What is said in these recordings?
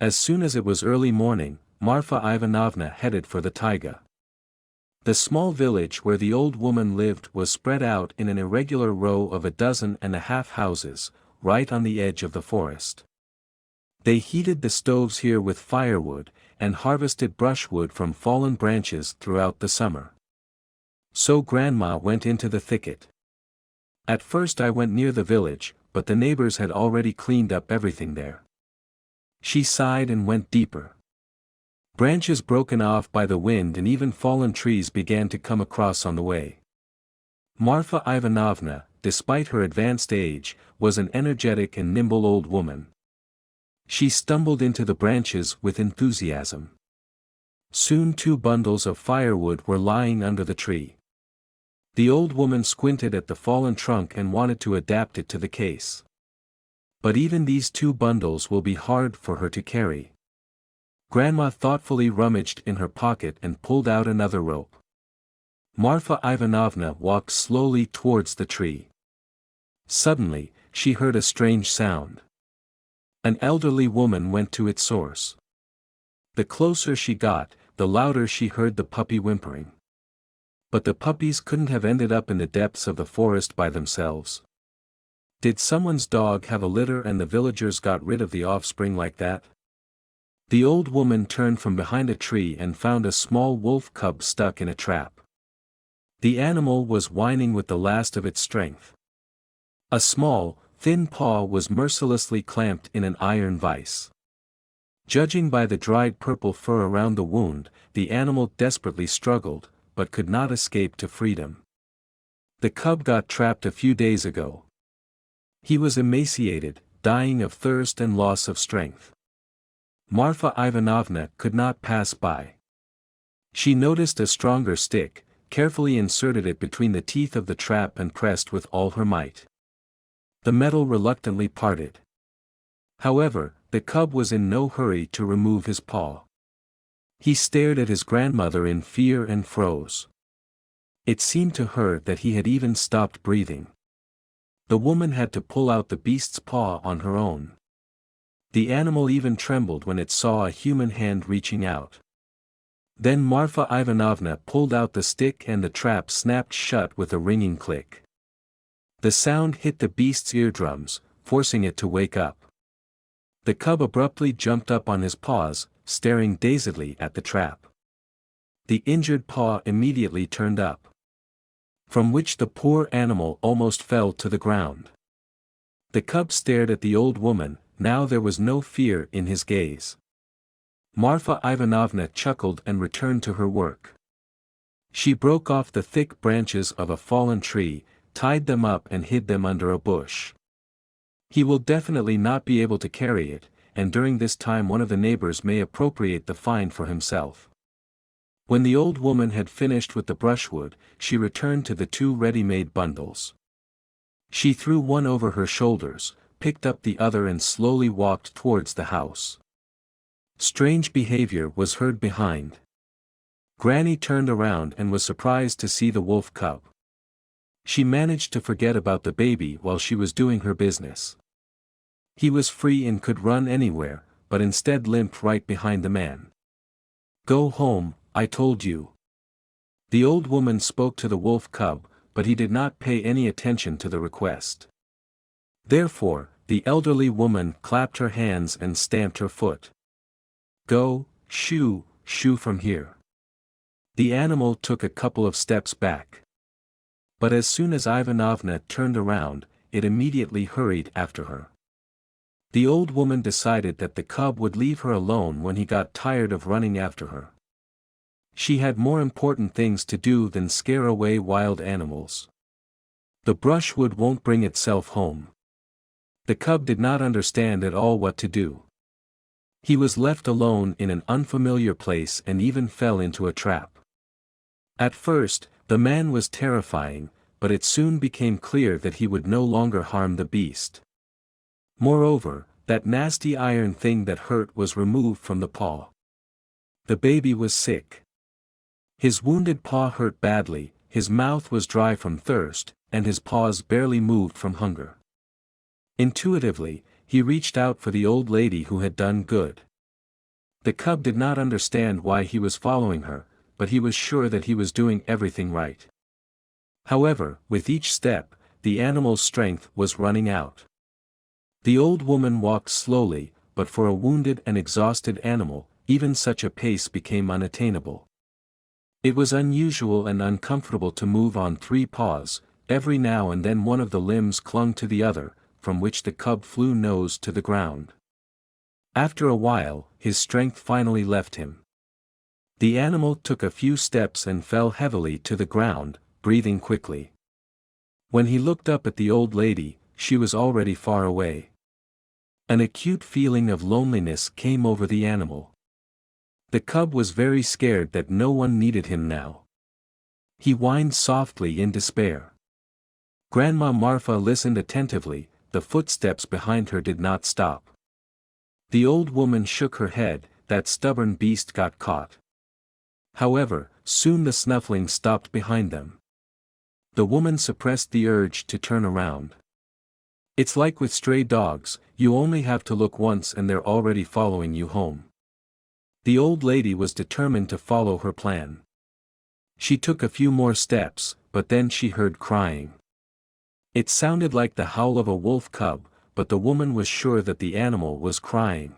As soon as it was early morning, Marfa Ivanovna headed for the taiga. The small village where the old woman lived was spread out in an irregular row of 12.5 houses, right on the edge of the forest. They heated the stoves here with firewood, and harvested brushwood from fallen branches throughout the summer. So Grandma went into the thicket. At first I went near the village, but the neighbors had already cleaned up everything there. She sighed and went deeper. Branches broken off by the wind and even fallen trees began to come across on the way. Marfa Ivanovna, despite her advanced age, was an energetic and nimble old woman. She stumbled into the branches with enthusiasm. Soon 2 bundles of firewood were lying under the tree. The old woman squinted at the fallen trunk and wanted to adapt it to the case. But even these 2 bundles will be hard for her to carry. Grandma thoughtfully rummaged in her pocket and pulled out another rope. Marfa Ivanovna walked slowly towards the tree. Suddenly, she heard a strange sound. An elderly woman went to its source. The closer she got, the louder she heard the puppy whimpering. But the puppies couldn't have ended up in the depths of the forest by themselves. Did someone's dog have a litter and the villagers got rid of the offspring like that? The old woman turned from behind a tree and found a small wolf cub stuck in a trap. The animal was whining with the last of its strength. A small, thin paw was mercilessly clamped in an iron vise. Judging by the dried purple fur around the wound, the animal desperately struggled, but could not escape to freedom. The cub got trapped a few days ago. He was emaciated, dying of thirst and loss of strength. Marfa Ivanovna could not pass by. She noticed a stronger stick, carefully inserted it between the teeth of the trap and pressed with all her might. The metal reluctantly parted. However, the cub was in no hurry to remove his paw. He stared at his grandmother in fear and froze. It seemed to her that he had even stopped breathing. The woman had to pull out the beast's paw on her own. The animal even trembled when it saw a human hand reaching out. Then Marfa Ivanovna pulled out the stick and the trap snapped shut with a ringing click. The sound hit the beast's eardrums, forcing it to wake up. The cub abruptly jumped up on his paws, staring dazedly at the trap. The injured paw immediately turned up, from which the poor animal almost fell to the ground. The cub stared at the old woman. Now there was no fear in his gaze. Marfa Ivanovna chuckled and returned to her work. She broke off the thick branches of a fallen tree, tied them up and hid them under a bush. He will definitely not be able to carry it, and during this time one of the neighbors may appropriate the find for himself. When the old woman had finished with the brushwood, she returned to the 2 ready-made bundles. She threw one over her shoulders, picked up the other and slowly walked towards the house. Strange behavior was heard behind. Granny turned around and was surprised to see the wolf cub. She managed to forget about the baby while she was doing her business. He was free and could run anywhere, but instead limped right behind the man. "Go home, I told you." The old woman spoke to the wolf cub, but he did not pay any attention to the request. Therefore, the elderly woman clapped her hands and stamped her foot. "Go, shoo, shoo from here." The animal took a couple of steps back. But as soon as Ivanovna turned around, it immediately hurried after her. The old woman decided that the cub would leave her alone when he got tired of running after her. She had more important things to do than scare away wild animals. The brushwood won't bring itself home. The cub did not understand at all what to do. He was left alone in an unfamiliar place and even fell into a trap. At first, the man was terrifying, but it soon became clear that he would no longer harm the beast. Moreover, that nasty iron thing that hurt was removed from the paw. The baby was sick. His wounded paw hurt badly, his mouth was dry from thirst, and his paws barely moved from hunger. Intuitively, he reached out for the old lady who had done good. The cub did not understand why he was following her, but he was sure that he was doing everything right. However, with each step, the animal's strength was running out. The old woman walked slowly, but for a wounded and exhausted animal, even such a pace became unattainable. It was unusual and uncomfortable to move on three paws. Every now and then one of the limbs clung to the other, from which the cub flew nose to the ground. After a while, his strength finally left him. The animal took a few steps and fell heavily to the ground, breathing quickly. When he looked up at the old lady, she was already far away. An acute feeling of loneliness came over the animal. The cub was very scared that no one needed him now. He whined softly in despair. Grandma Marfa listened attentively. The footsteps behind her did not stop. The old woman shook her head. That stubborn beast got caught. However, soon the snuffling stopped behind them. The woman suppressed the urge to turn around. It's like with stray dogs, you only have to look once and they're already following you home. The old lady was determined to follow her plan. She took a few more steps, but then she heard crying. It sounded like the howl of a wolf cub, but the woman was sure that the animal was crying.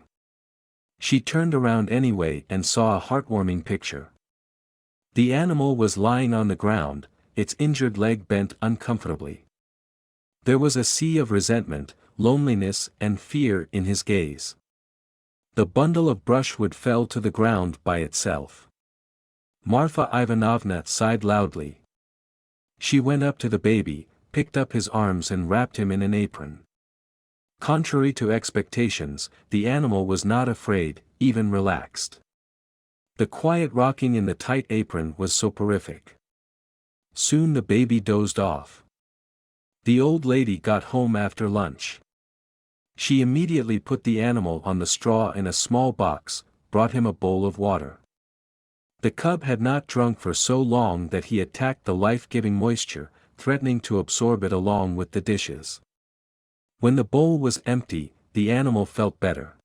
She turned around anyway and saw a heartwarming picture. The animal was lying on the ground, its injured leg bent uncomfortably. There was a sea of resentment, loneliness, and fear in his gaze. The bundle of brushwood fell to the ground by itself. Marfa Ivanovna sighed loudly. She went up to the baby, picked up his arms and wrapped him in an apron. Contrary to expectations, the animal was not afraid, even relaxed. The quiet rocking in the tight apron was soporific. Soon the baby dozed off. The old lady got home after lunch. She immediately put the animal on the straw in a small box, brought him a bowl of water. The cub had not drunk for so long that he attacked the life-giving moisture, threatening to absorb it along with the dishes. When the bowl was empty, the animal felt better.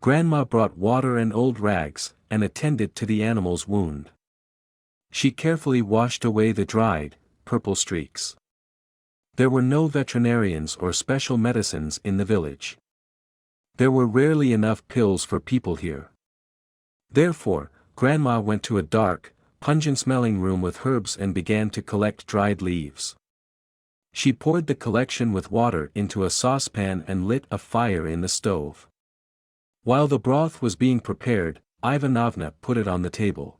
Grandma brought water and old rags, and attended to the animal's wound. She carefully washed away the dried, purple streaks. There were no veterinarians or special medicines in the village. There were rarely enough pills for people here. Therefore, Grandma went to a dark, pungent-smelling room with herbs and began to collect dried leaves. She poured the collection with water into a saucepan and lit a fire in the stove. While the broth was being prepared, Ivanovna put it on the table.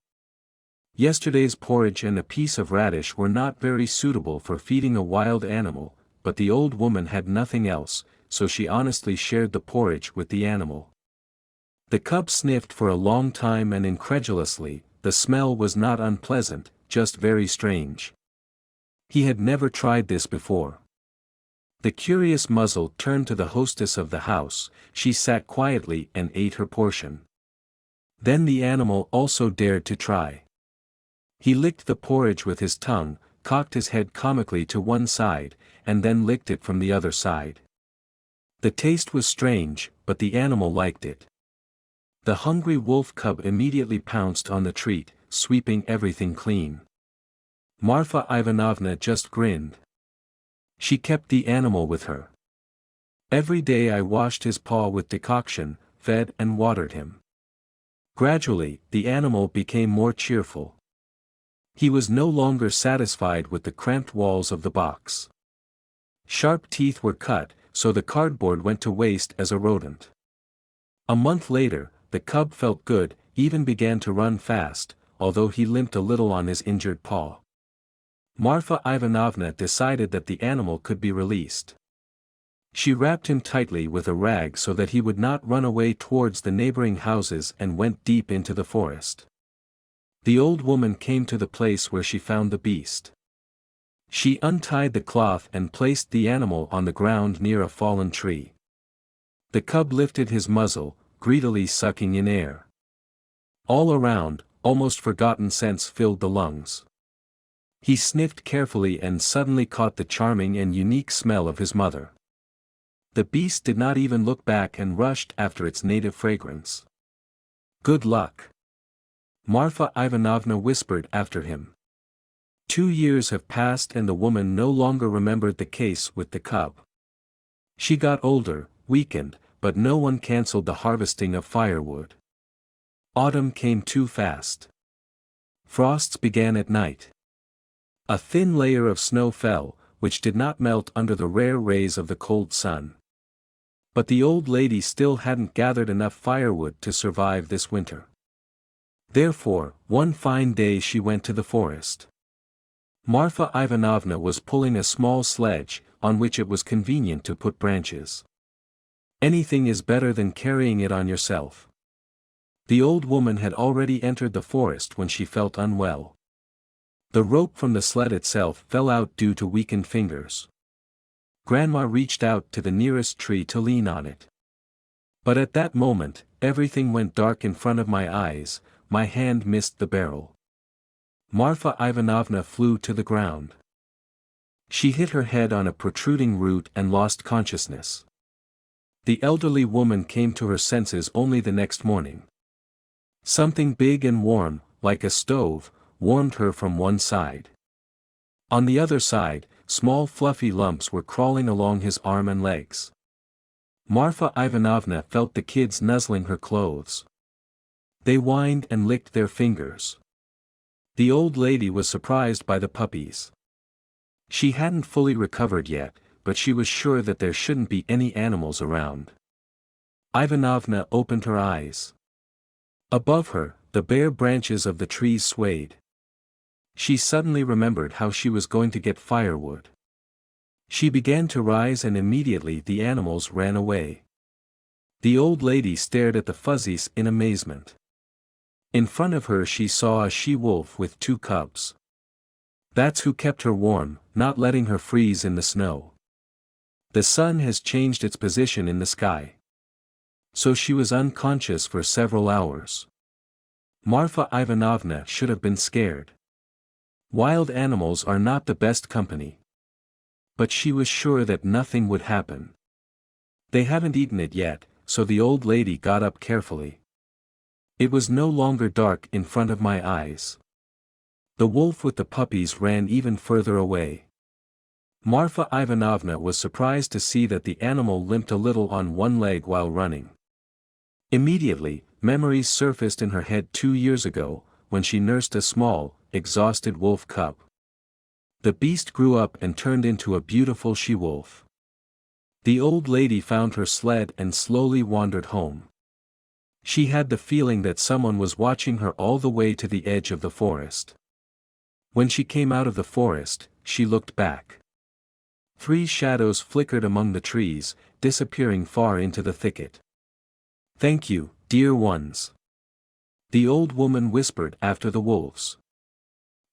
Yesterday's porridge and a piece of radish were not very suitable for feeding a wild animal, but the old woman had nothing else, so she honestly shared the porridge with the animal. The cub sniffed for a long time and incredulously. The smell was not unpleasant, just very strange. He had never tried this before. The curious muzzle turned to the hostess of the house. She sat quietly and ate her portion. Then the animal also dared to try. He licked the porridge with his tongue, cocked his head comically to one side, and then licked it from the other side. The taste was strange, but the animal liked it. The hungry wolf cub immediately pounced on the treat, sweeping everything clean. Marfa Ivanovna just grinned. She kept the animal with her. Every day I washed his paw with decoction, fed and watered him. Gradually, the animal became more cheerful. He was no longer satisfied with the cramped walls of the box. Sharp teeth were cut, so the cardboard went to waste as a rodent. A month later, the cub felt good, even began to run fast, although he limped a little on his injured paw. Marfa Ivanovna decided that the animal could be released. She wrapped him tightly with a rag so that he would not run away towards the neighboring houses and went deep into the forest. The old woman came to the place where she found the beast. She untied the cloth and placed the animal on the ground near a fallen tree. The cub lifted his muzzle, greedily sucking in air. All around, almost forgotten scents filled the lungs. He sniffed carefully and suddenly caught the charming and unique smell of his mother. The beast did not even look back and rushed after its native fragrance. Good luck. Marfa Ivanovna whispered after him. 2 years have passed and the woman no longer remembered the case with the cub. She got older, weakened, but no one cancelled the harvesting of firewood. Autumn came too fast. Frosts began at night. A thin layer of snow fell, which did not melt under the rare rays of the cold sun. But the old lady still hadn't gathered enough firewood to survive this winter. Therefore, one fine day she went to the forest. Marfa Ivanovna was pulling a small sledge, on which it was convenient to put branches. Anything is better than carrying it on yourself. The old woman had already entered the forest when she felt unwell. The rope from the sled itself fell out due to weakened fingers. Grandma reached out to the nearest tree to lean on it. But at that moment, everything went dark in front of my eyes, my hand missed the barrel. Marfa Ivanovna flew to the ground. She hit her head on a protruding root and lost consciousness. The elderly woman came to her senses only the next morning. Something big and warm, like a stove, warmed her from one side. On the other side, small fluffy lumps were crawling along his arm and legs. Marfa Ivanovna felt the kids nuzzling her clothes. They whined and licked their fingers. The old lady was surprised by the puppies. She hadn't fully recovered yet, but she was sure that there shouldn't be any animals around. Ivanovna opened her eyes. Above her, the bare branches of the trees swayed. She suddenly remembered how she was going to get firewood. She began to rise and immediately the animals ran away. The old lady stared at the fuzzies in amazement. In front of her she saw a she-wolf with 2 cubs. That's who kept her warm, not letting her freeze in the snow. The sun has changed its position in the sky. So she was unconscious for several hours. Marfa Ivanovna should have been scared. Wild animals are not the best company. But she was sure that nothing would happen. They haven't eaten it yet, so the old lady got up carefully. It was no longer dark in front of my eyes. The wolf with the puppies ran even further away. Marfa Ivanovna was surprised to see that the animal limped a little on one leg while running. Immediately, memories surfaced in her head 2 years ago, when she nursed a small, exhausted wolf cub. The beast grew up and turned into a beautiful she-wolf. The old lady found her sled and slowly wandered home. She had the feeling that someone was watching her all the way to the edge of the forest. When she came out of the forest, she looked back. 3 shadows flickered among the trees, disappearing far into the thicket. "Thank you, dear ones," the old woman whispered after the wolves.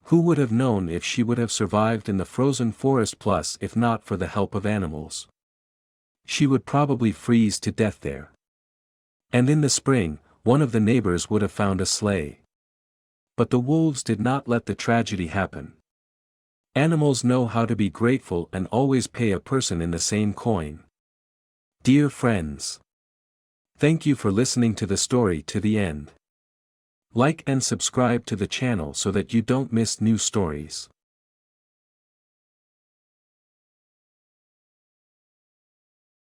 Who would have known if she would have survived in the frozen forest plus if not for the help of animals? She would probably freeze to death there. And in the spring, one of the neighbors would have found a sleigh. But the wolves did not let the tragedy happen. Animals know how to be grateful and always pay a person in the same coin. Dear friends, thank you for listening to the story to the end. Like and subscribe to the channel so that you don't miss new stories.